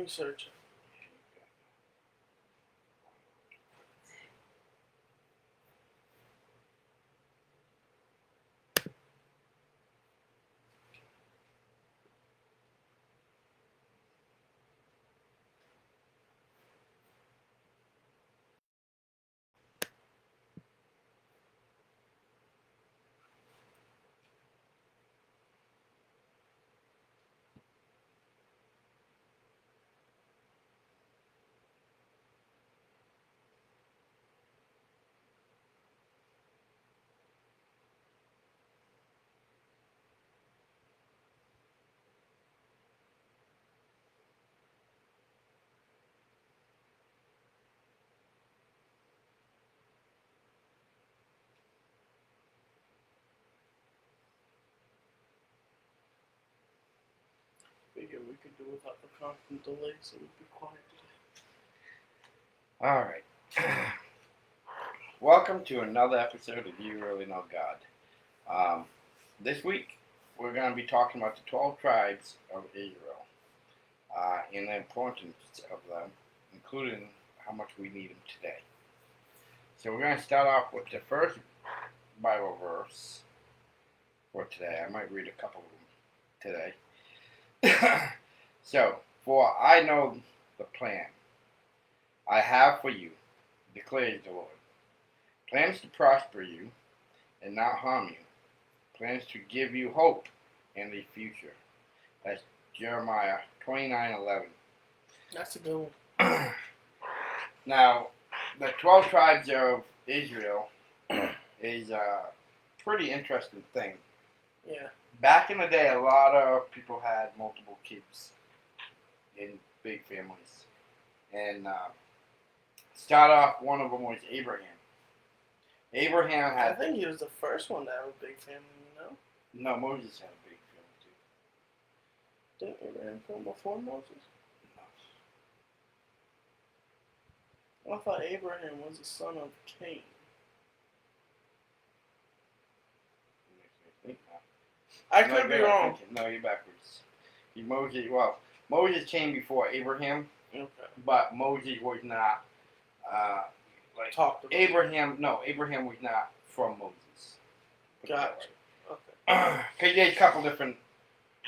Research. Figure we could do without the constant delay, so we'd be quiet today. Alright. Welcome to another episode of Do You Really Know God? This week, we're going to be talking about the 12 tribes of Israel and the importance of them, including how much we need them today. So we're going to start off with the first Bible verse for today. I might read a couple of them today. So, for I know the plan I have for you, declares the Lord. Plans to prosper you and not harm you. Plans to give you hope and a future. That's Jeremiah 29:11. That's a good one. Now, the 12 tribes of Israel is a pretty interesting thing. Yeah. Back in the day, a lot of people had multiple kids in big families. And start off, one of them was Abraham. Abraham had... I think he was the first one to have a big family, you know? No, Moses had a big family too. Didn't Abraham come before Moses? No. I thought Abraham was the son of Cain. I could be wrong. No, you're backwards. Moses came before Abraham, okay. But Moses was not talked about. Abraham was not from Moses. Gotcha. Okay. Because there's a couple different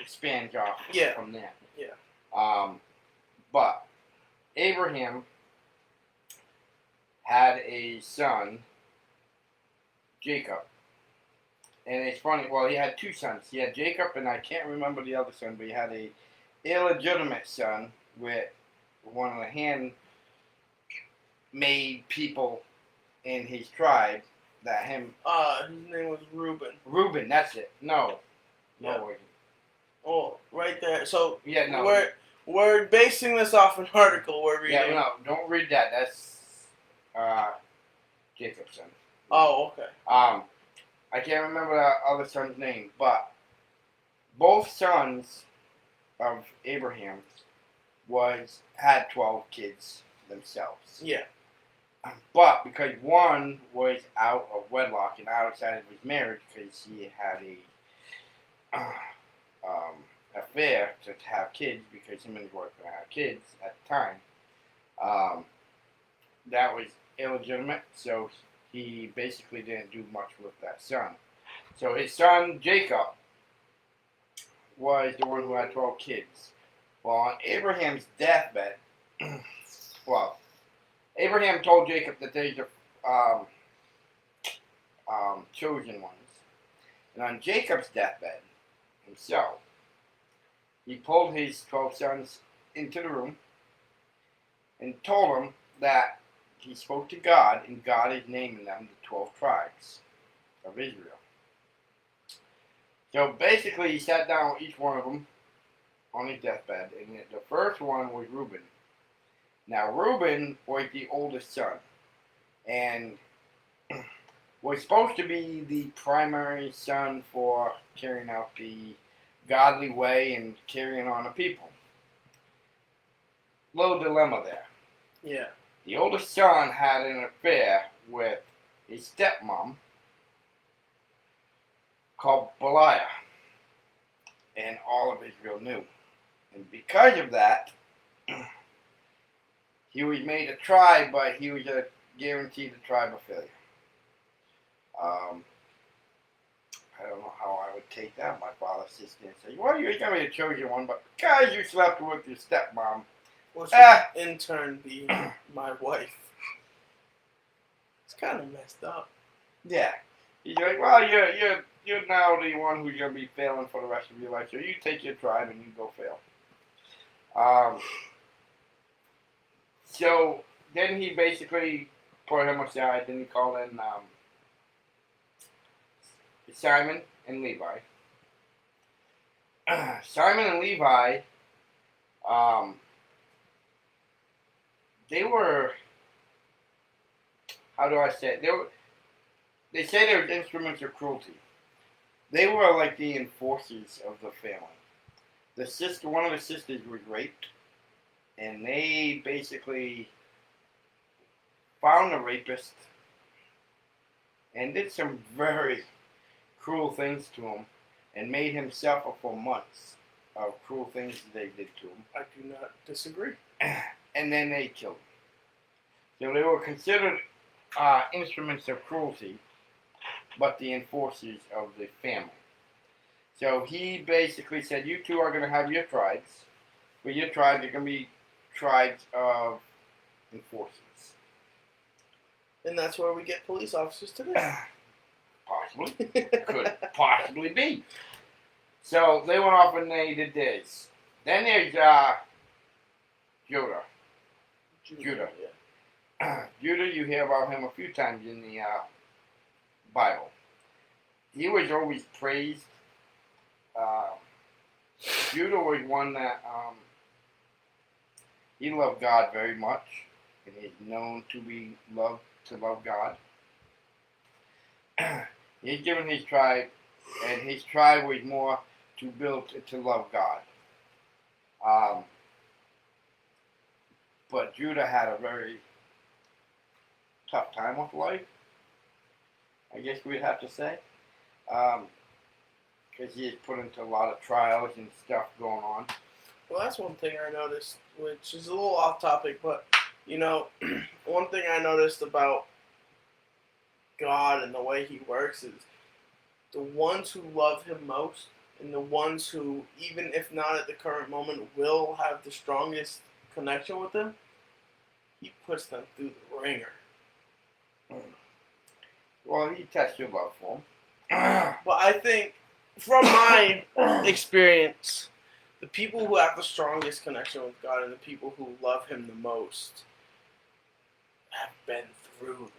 spans off from that. Yeah. But Abraham had a son, Jacob. And it's funny, well, he had two sons. He had Jacob, and I can't remember the other son, but he had a illegitimate son with one of the handmade people in his tribe that him... his name was Reuben. Reuben, that's it. No. No, it wasn't. Oh, right there. So, yeah, no. We're basing this off an article we're reading. Yeah, no, don't read that. That's Jacob's son. Oh, okay. I can't remember the other son's name, but both sons of Abraham had 12 kids themselves. Yeah. But because one was out of wedlock and outside of his marriage because he had a affair to have kids because him and his wife were going to have kids at the time, that was illegitimate, so he basically didn't do much with that son. So his son, Jacob, was the one who had 12 kids. Well, on Abraham's deathbed, Abraham told Jacob that they're the chosen ones. And on Jacob's deathbed himself, he pulled his 12 sons into the room and told them that he spoke to God, and God is naming them the 12 tribes of Israel. So basically, he sat down with each one of them on his deathbed, and the first one was Reuben. Now, Reuben was the oldest son, and was supposed to be the primary son for carrying out the godly way and carrying on the people. Little dilemma there. Yeah. The oldest son had an affair with his stepmom called Belial, and all of Israel knew. And because of that, he was made a tribe, but he was guaranteed a tribe of failure. I don't know how I would take that. My father sits there and says, well, you're going to be the chosen one, but guys, you slept with your stepmom. Which would in turn be my wife. It's kind of messed up. Yeah. He's like, well, you're now the one who's going to be failing for the rest of your life, so you take your tribe and you go fail. So then he basically put him aside, then he called in Simon and Levi. Simon and Levi, they were, how do I say it? They say they were instruments of cruelty. They were like the enforcers of the family. One of the sisters was raped, and they basically found the rapist and did some very cruel things to him and made him suffer for months of cruel things they did to him. I do not disagree. And then they killed him. So they were considered instruments of cruelty, but the enforcers of the family. So he basically said, you two are going to have your tribes, but your tribes are going to be tribes of enforcers. And that's where we get police officers today. Possibly. Could possibly be. So they went off and they did this. Then there's Judah. Yeah. Judah, you hear about him a few times in the Bible. He was always praised. Judah was one that he loved God very much, and he's known to love God. He's given his tribe, and his tribe was more to love God. But Judah had a very tough time with life, I guess we'd have to say. Because he is put into a lot of trials and stuff going on. Well, that's one thing I noticed, which is a little off topic, but, one thing I noticed about God and the way he works is the ones who love him most and the ones who, even if not at the current moment, will have the strongest connection with him, he puts them through the ringer. Well, he tests your love for him. But I think, from my experience, the people who have the strongest connection with God and the people who love him the most have been through the most.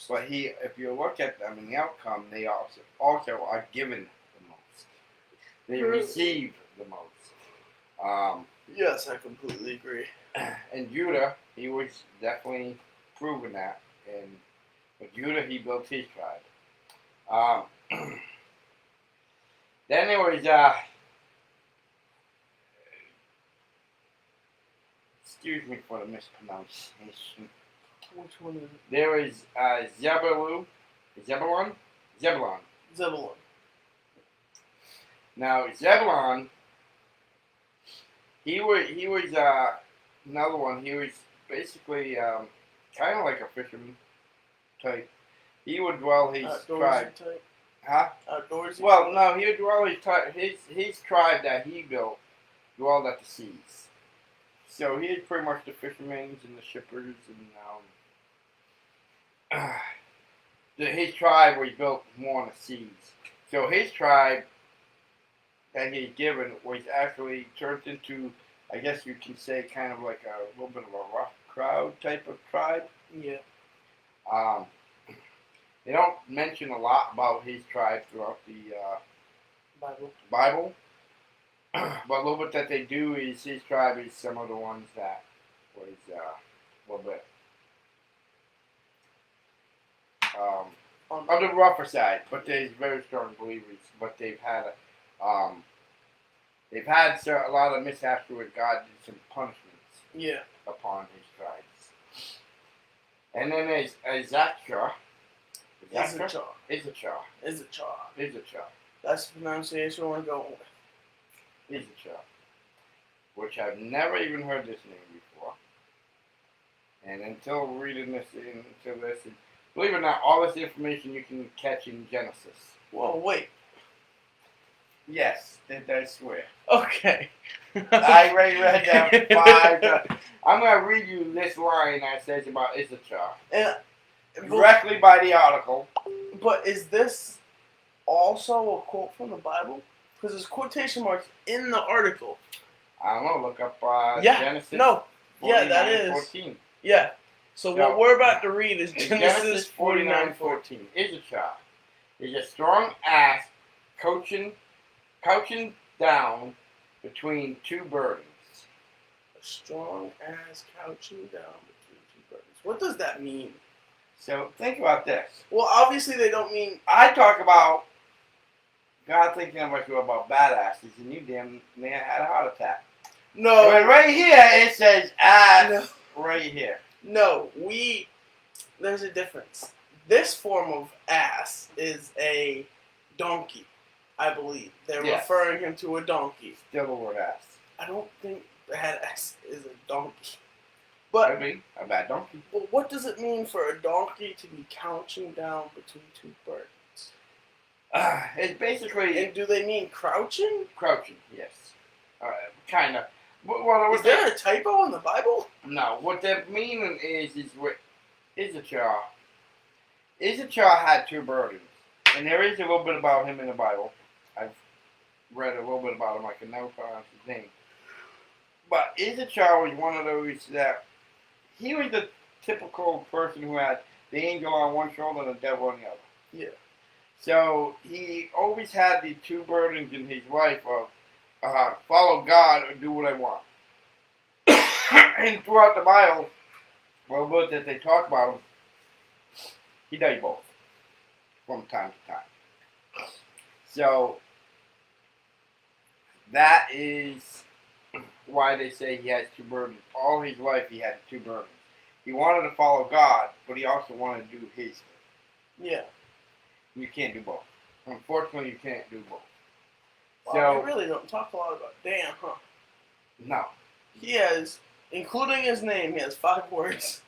But if you look at them in the outcome, they also are given the most. They receive the most. Yes, I completely agree. And Judah, he was definitely proven that. And with Judah, he built his tribe. Then there was, excuse me for the mispronunciation. Which one is it? There was Zebulun. Now Zebulun, he was another one. He was basically kind of like a fisherman type. He would dwell his tribe. Type? Huh? Outdoorsy? Well, no, he would dwell his tribe that he built dwelled at the seas. So he is pretty much the fishermen and the shippers, and his tribe was built more on the seas. So his tribe that he's given was actually turned into, I guess you can say, kind of like a little bit of a rough crowd type of tribe. Yeah. They don't mention a lot about his tribe throughout the Bible. But a little bit that they do is his tribe is some of the ones that was a little bit on the rougher side, but they're very strong believers. But they've had a lot of mishaps where God did some punishments upon his tribes. And then there's Issachar. Issachar. That's the pronunciation we're going with. Issachar, which I've never even heard this name before. And until reading this, believe it or not, all this information you can catch in Genesis. Whoa, wait. Yes, I swear. Okay. I already read that 5 times. I'm going to read you this line that says about Issachar. Directly by the article. But is this also a quote from the Bible? Because there's quotation marks in the article. I don't know. Look up Genesis. No. Yeah, that is. 49:14. Yeah. So what we're about to read is Genesis 49:14. Issachar is a strong ass couching down between two burdens. A strong ass couching down between two burdens. What does that mean? So think about this. Well, obviously they don't mean. I talk about God thinking about badasses, and you damn man had a heart attack. No. But right here it says ass. No. Right here. No, there's a difference. This form of ass is a donkey, I believe. They're referring him to a donkey. Still the word ass. I don't think badass is a donkey. But I mean, a bad donkey. But what does it mean for a donkey to be couching down between two burdens? It's basically... And do they mean crouching? Crouching, yes. Kind of. Well, is there a typo in the Bible? No. What that meaning is with Issachar. Issachar had two burdens. And there is a little bit about him in the Bible. I've read a little bit about him. I can never pronounce his name. But Issachar was one of those that... He was the typical person who had the angel on one shoulder and the devil on the other. Yeah. So he always had the two burdens in his life of follow God or do what I want. And throughout the Bible, well, that they talk about him, he does both from time to time. So that is why they say he has two burdens. All his life he had two burdens. He wanted to follow God, but he also wanted to do his thing. Yeah. You can't do both. Unfortunately, you can't do both. Well, we really don't talk a lot about Dan, huh? No. He has, including his name, he has 5 words.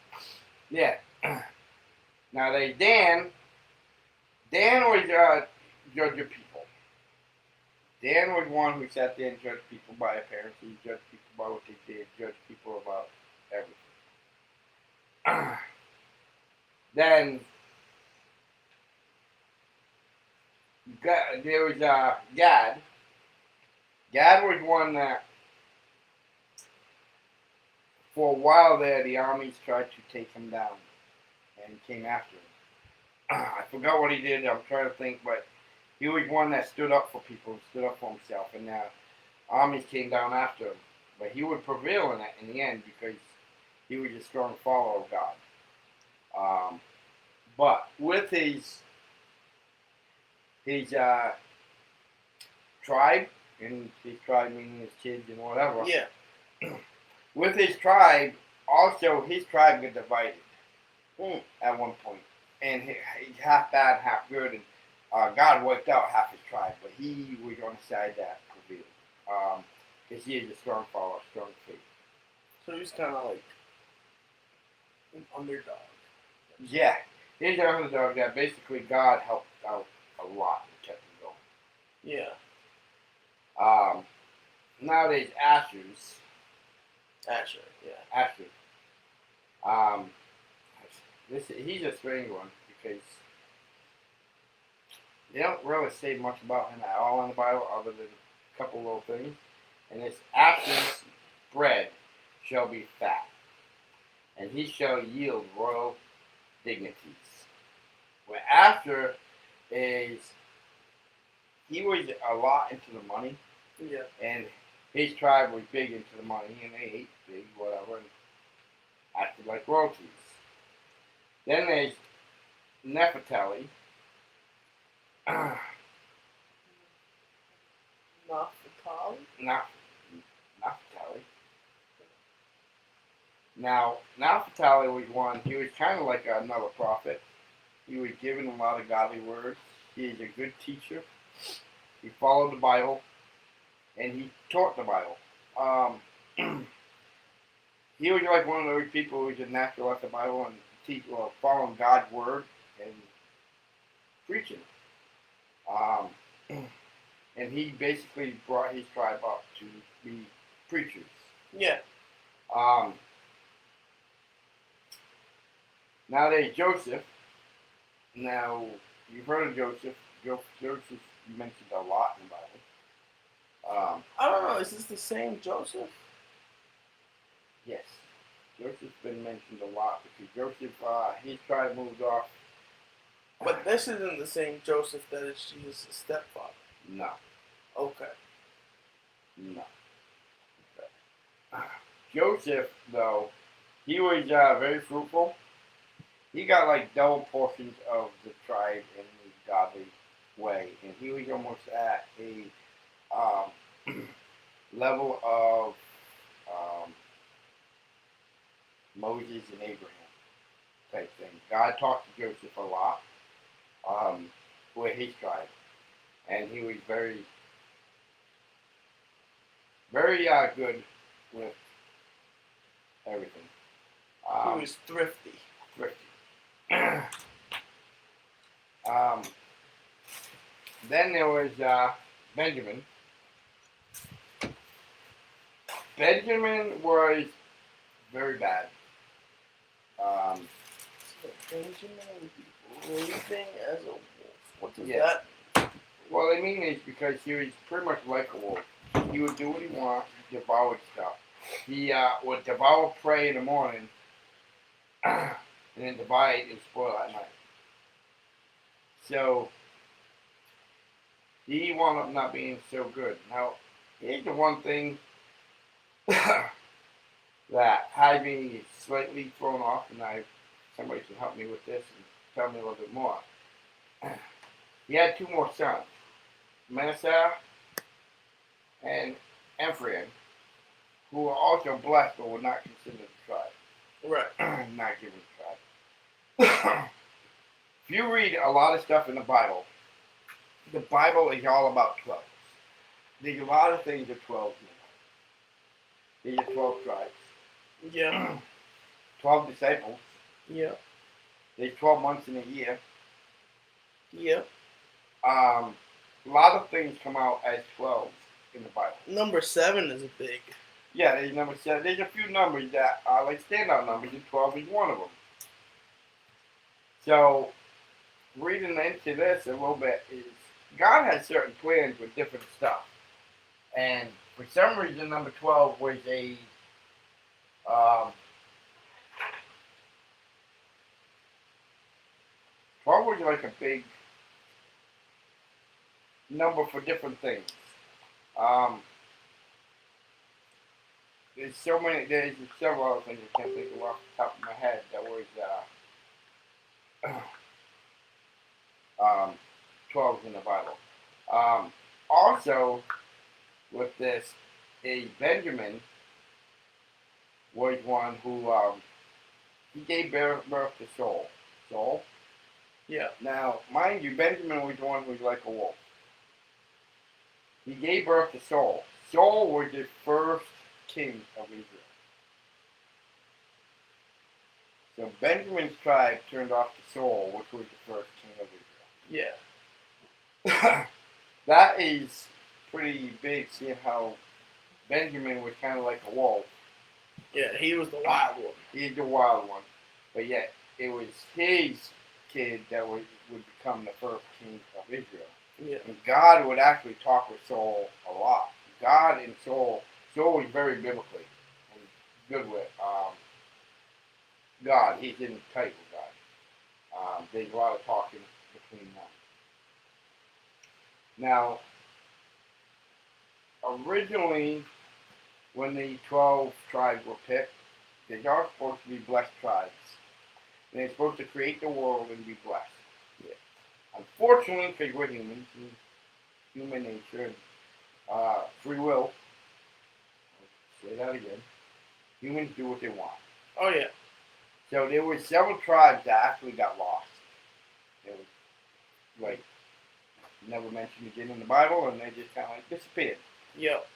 Yeah. Now, Dan was judge of people. Dan was one who sat there and judged people by appearance. He judged people by what they did, judged people about everything. Then there was Gad. Gad was one that, for a while there, the armies tried to take him down and came after him. I forgot what he did. I'm trying to think, but he was one that stood up for people, stood up for himself, and armies came down after him. But he would prevail in that in the end because he was a strong follower of God. But with his tribe, and his tribe meaning his kids and whatever. Yeah. With his tribe, also his tribe got divided at one point, and he's half bad, half good, and God wiped out half his tribe, but he was on the side that prevailed, because he is a strong follower, strong faith. So he's kind of like an underdog. Yeah, he's an underdog that basically God helped out a lot and kept him going. Yeah. Nowadays, Asher's. Asher, yeah. Asher. He's a strange one because they don't really say much about him at all in the Bible other than a couple little things. And it's Asher's bread shall be fat, and he shall yield royal dignities. Where Asher is, he was a lot into the money. Yeah. And his tribe was big into the money, and they ate big, whatever, and acted like royalties. Then there's Naphtali. Naphtali. Now, Naphtali was one, he was kind of like another prophet. He was given a lot of godly words. He is a good teacher. He followed the Bible. And he taught the Bible. he was like one of those people who was just natural at the Bible and following God's word and preaching. Um, and he basically brought his tribe up to be preachers. Yeah. Now there's Joseph. Now, you've heard of Joseph. Joseph mentioned a lot in the Bible. I don't know. Is this the same Joseph? Yes. Joseph's been mentioned a lot because Joseph, his tribe moved off. But this isn't the same Joseph that is Jesus' stepfather. No. Okay. No. Okay. Joseph, though, he was very fruitful. He got like double portions of the tribe in a godly way, and he was almost at a level of Moses and Abraham type thing. God talked to Joseph a lot with his tribe, and he was very, very good with everything. He was thrifty. Then there was Benjamin. Benjamin was very bad. Benjamin would be breathing as a wolf. What does Yeah. that? Well, I mean it's because he was pretty much like a wolf. He would do what he wanted, he devoured stuff. He would devour prey in the morning, and then divide and spoil at night. So he wound up not being so good. Now, here's the one thing that had me slightly thrown off, and somebody can help me with this and tell me a little bit more. He had two more sons, Manasseh and Ephraim, who were also blessed but were not considered a tribe. Right. Not given a tribe. If you read a lot of stuff in the Bible is all about 12. There's a lot of things that 12 mean. There's 12 tribes. Yeah. 12 disciples. Yeah. There's 12 months in a year. Yeah. A lot of things come out as 12 in the Bible. Number 7 is a big. Yeah, there's number 7. There's a few numbers that are like standout numbers, and 12 is one of them. So, reading into this a little bit is God has certain plans with different stuff. And for some reason, number 12 was a 12 was like a big number for different things. There's several other things I can't think of off the top of my head that was 12 in the Bible. Also, with this, Benjamin was one who he gave birth to Saul. Saul. Yeah. Now, mind you, Benjamin was the one who was like a wolf. He gave birth to Saul. Saul was the first king of Israel. So Benjamin's tribe turned off to Saul, which was the first king of Israel. Yeah. That is pretty big, seeing how Benjamin was kind of like a wolf. Yeah, he was the wild one. He's the wild one. But yet, it was his kid that would become the first king of Israel. Yeah. And God would actually talk with Saul a lot. God and Saul was very biblically and good with God. He's in tight with God. There's a lot of talking between them. Now, originally, when the 12 tribes were picked, they are supposed to be blessed tribes. And they're supposed to create the world and be blessed. Yeah. Unfortunately, because we're humans, and human nature, and free will, I'll say that again, humans do what they want. Oh, yeah. So there were several tribes that actually got lost. They were, like, never mentioned again in the Bible, and they just kind of like disappeared. Yep.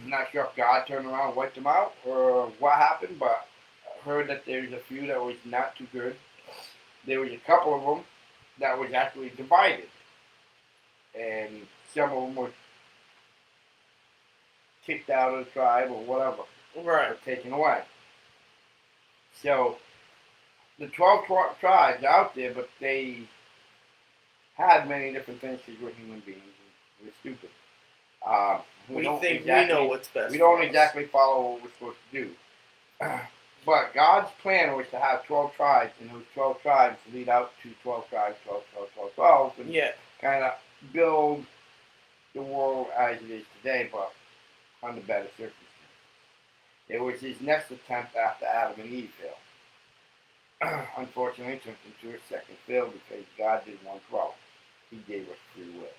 Not sure if God turned around and wiped them out or what happened, but I heard that there's a few that was not too good. There was a couple of them that was actually divided, and some of them were kicked out of the tribe or whatever, Right. or taken away. So the 12 tribes out there, but they had many different things because we're human beings. We're stupid. We think we know what's best. We don't for us. exactly follow what we're supposed to do. But God's plan was to have 12 tribes, and those 12 tribes lead out to 12 tribes, 12, 12, 12, 12, and Yeah. kind of build the world as it is today, but under better circumstances. It was his next attempt after Adam and Eve failed. Unfortunately, it turned into a second fail because God didn't want 12. He gave us free will.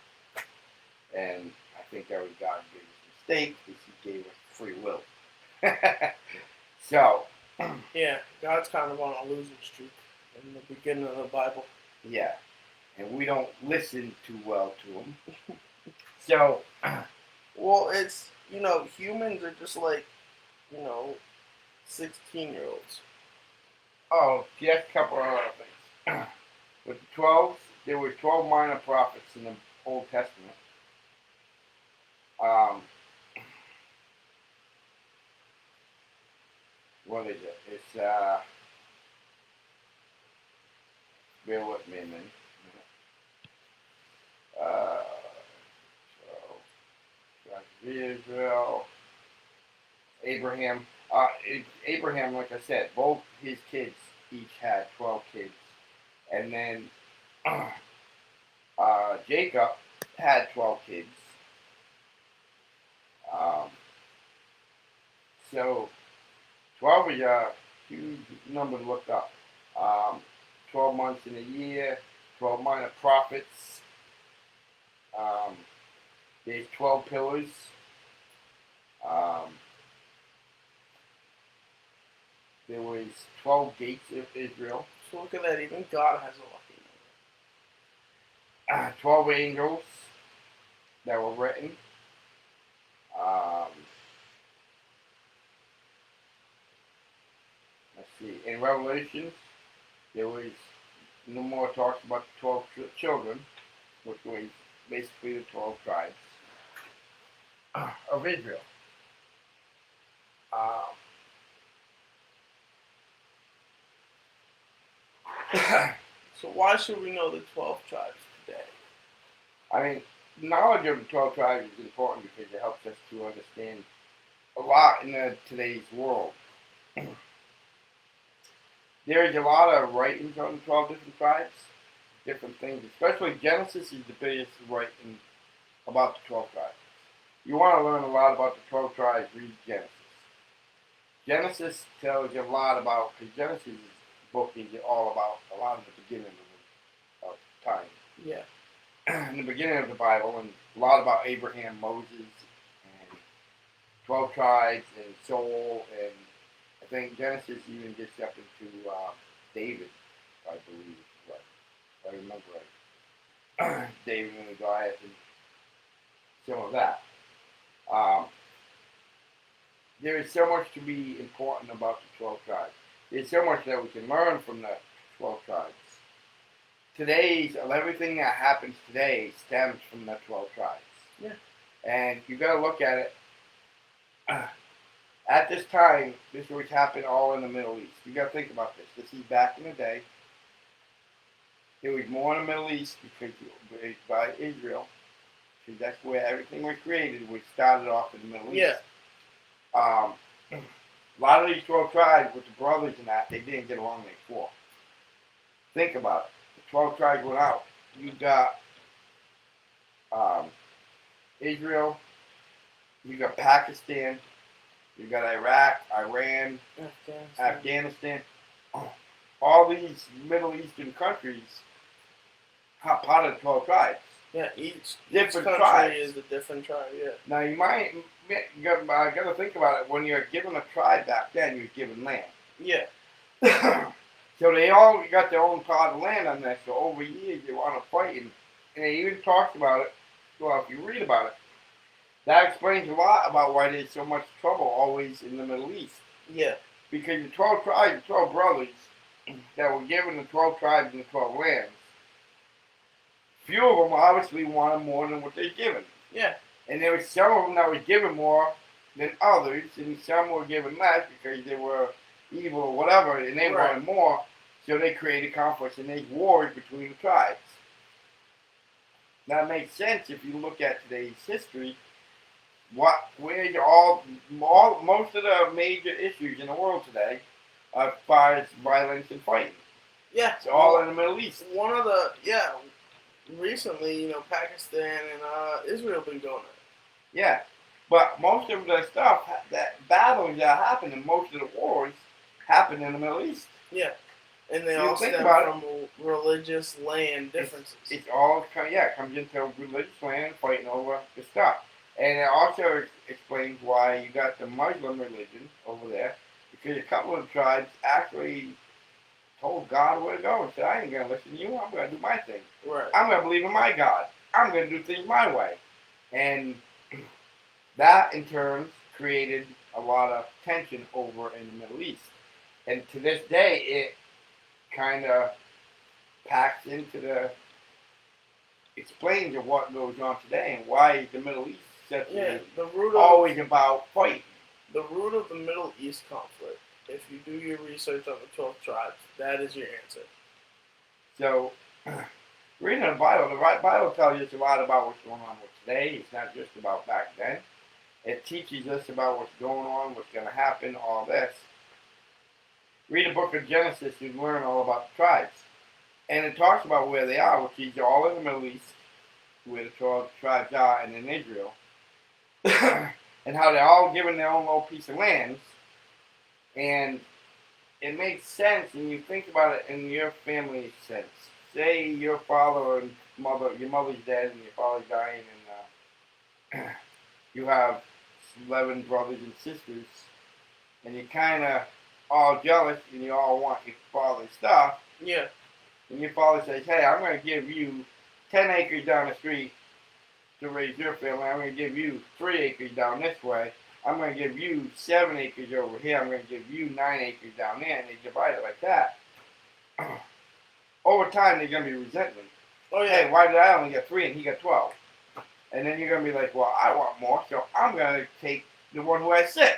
And I think that was God's biggest mistake, because he gave us free will. So, yeah, God's kind of on a losing streak in the beginning of the Bible. Yeah, and we don't listen too well to him. So, well, it's, humans are just like, 16-year-olds. Oh, just a couple of other things. With the 12, there were 12 minor prophets in the Old Testament. What is it? It's, bear with me a minute. Israel, Abraham. Abraham, like I said, both his kids each had 12 kids. And then Jacob had 12 kids. So 12 is a huge number to look up. 12 months in a year, 12 minor prophets. There's 12 pillars. There was 12 gates of Israel. So look at that, even God has a lucky number. 12 angels that were written. Let's see. In Revelations, there was no more talks about the 12 children, which was basically the 12 tribes of Israel. So why should we know the 12 tribes today? I mean, knowledge of the 12 tribes is important because it helps us to understand a lot in today's world. There is a lot of writings on the 12 different tribes, different things, especially Genesis is the biggest writing about the 12 tribes. You want to learn a lot about the 12 tribes, read Genesis. Genesis tells you a lot about, because Genesis book is all about a lot of the beginning of time. Yeah. In the beginning of the Bible, and a lot about Abraham, Moses, and 12 tribes, and Saul, and I think Genesis even gets up into David, I believe, right? If I remember right. David and Goliath and some of that. There is so much to be important about the 12 tribes. There's so much that we can learn from the 12 tribes. Everything that happens today stems from the 12 tribes. Yeah. And you got to look at it. At this time, this was happening all in the Middle East. You got to think about this. This is back in the day. It was more in the Middle East because by Israel, because that's where everything was created. We started off in the Middle East. Yeah. A lot of these 12 tribes with the brothers and that, they didn't get along, they fought. Think about it. The 12 tribes went out. You got Israel, you got Pakistan, you got Iraq, Iran, Afghanistan. All these Middle Eastern countries are part of the 12 tribes. Yeah, each different country tribes. is a different tribe, yeah. Now you got to think about it. When you're given a tribe back then, you're given land. Yeah. So they all got their own part of land on that. So over years they want to fight, and they even talked about it. Well, if you read about it, that explains a lot about why there's so much trouble always in the Middle East. Yeah. Because the 12 tribes, 12 brothers that were given the 12 tribes and the 12 lands, few of them obviously wanted more than what they're given. Yeah. And there were some of them that were given more than others, and some were given less because they were evil or whatever, and they wanted more, so they created conflicts and there's wars between the tribes. That makes sense if you look at today's history. Most of the major issues in the world today, as far as violence and fighting, Yeah. it's all in the Middle East. Recently, Pakistan and Israel been going on. Yeah, but most of the stuff, that battles that happen in most of the wars, happen in the Middle East. Yeah, and they You all think stem about from religious land differences. It's all comes into religious land fighting over the stuff. And it also explains why you got the Muslim religion over there, because a couple of tribes actually told God where to go and said, I ain't going to listen to you, I'm going to do my thing. Right. I'm going to believe in my God. I'm going to do things my way. And that, in turn, created a lot of tension over in the Middle East. And to this day, it kind of packs into the explains of what goes on today and why the Middle East always about fighting. The root of the Middle East conflict, if you do your research on the 12 tribes, that is your answer. So, reading the Bible tells us a lot about what's going on with today. It's not just about back then. It teaches us about what's going on, what's going to happen, all this. Read the book of Genesis, you learn all about the tribes. And it talks about where they are, which is all in the Middle East, where the 12 tribes are, and in Israel. And how they're all given their own little piece of land. And it makes sense, and you think about it in your family sense. Say your father and mother, your mother's dead and your father's dying, and you have 11 brothers and sisters, and you're kind of all jealous, and you all want your father's stuff. Yeah. And your father says, hey, I'm going to give you 10 acres down the street to raise your family. I'm going to give you 3 acres down this way. I'm going to give you 7 acres over here. I'm going to give you 9 acres down there. And they divide it like that. Over time, there's going to be resentment. Oh, yeah. Hey, why did I only get 3 and he got 12? And then you're going to be like, well, I want more, so I'm going to take the one who has 6.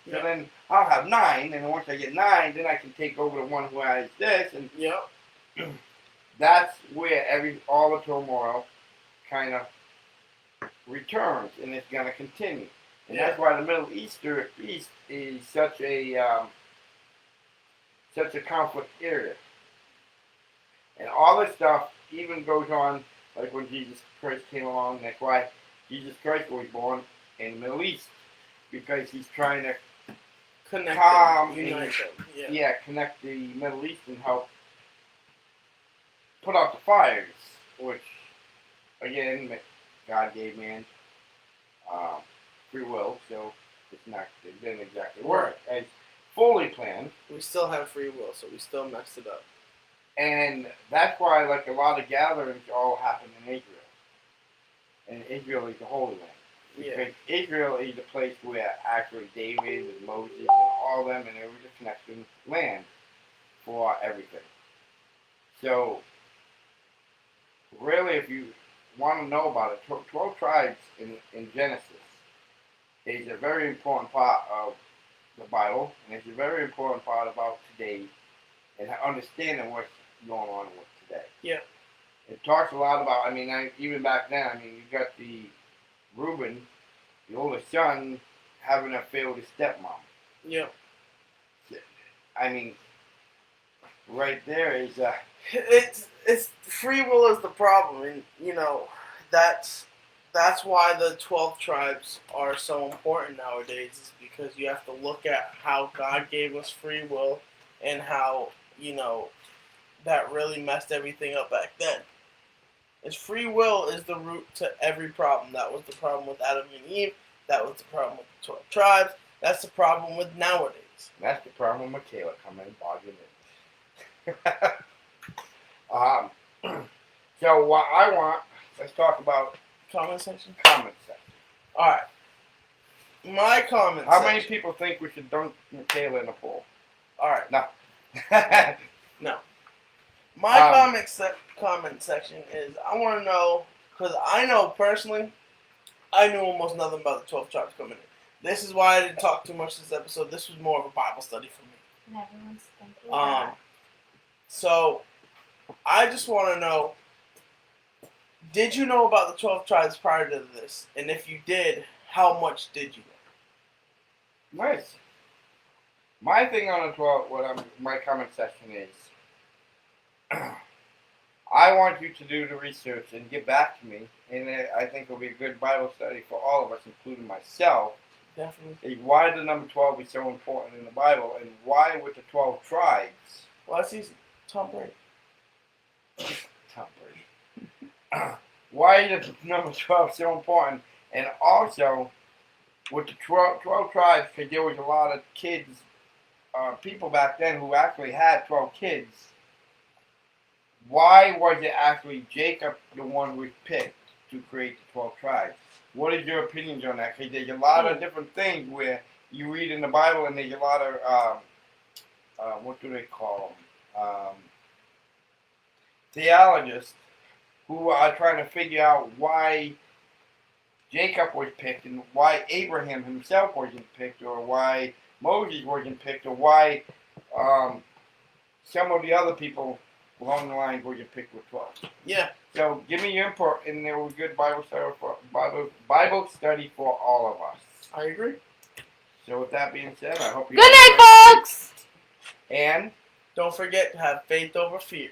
So then I'll have 9, and once I get 9, then I can take over the one who has this. And that's where all the turmoil kind of returns, and it's going to continue. And that's why the Middle East is such a conflict area. And all this stuff even goes on, like when Jesus Christ came along. That's why Jesus Christ was born in the Middle East, because he's trying to connect the Middle East and help put out the fires, which, again, God gave man free will, so it didn't exactly work as fully planned. We still have free will, so we still messed it up. And that's why, like, a lot of gatherings all happen in Israel. And Israel is the Holy Land. Because Israel is the place where actually David and Moses and all them, and there was a connection land for everything. So, really, if you want to know about it, 12 tribes in Genesis is a very important part of the Bible, and it's a very important part about today and understanding what's going on with today. Yeah. It talks a lot about, even back then, you got the Reuben, the oldest son, having an affair with his stepmom. Yeah. Right there is it's free will is the problem, and that's why the 12 tribes are so important nowadays, is because you have to look at how God gave us free will and how, that really messed everything up back then. Is free will is the root to every problem. That was the problem with Adam and Eve. That was the problem with the 12 tribes. That's the problem with nowadays. That's the problem with Michaela coming and bogging in. So what I want, let's talk about Comment section? comment section. Alright. my comment How section. many people think we should dunk Michaela in a pool? Alright. No. No. My comment section is, I want to know, because I know personally, I knew almost nothing about the 12 tribes coming in. This is why I didn't talk too much this episode. This was more of a Bible study for me. And everyone's thinking that. So, I just want to know, did you know about the 12 tribes prior to this? And if you did, how much did you know? Nice. My thing on the 12, my comment section is, I want you to do the research and get back to me, and I think it'll be a good Bible study for all of us, including myself. Definitely. Is why the number 12 is so important in the Bible, and why with the 12 tribes. Last season, Tom Brady. Tom Brady. Why is the number 12 so important? And also, with the 12 tribes, because there was a lot of kids, people back then who actually had 12 kids. Why was it actually Jacob the one who was picked to create the 12 tribes? What is your opinions on that? Because there's a lot of different things where you read in the Bible, and there's a lot of, what do they call them? Theologists who are trying to figure out why Jacob was picked and why Abraham himself wasn't picked, or why Moses wasn't picked, or why some of the other people along the line wasn't picked with 12. Yeah. So give me your input, and there was a good Bible study for all of us. I agree. So with that being said, I hope you Good night, folks! And don't forget to have faith over fear.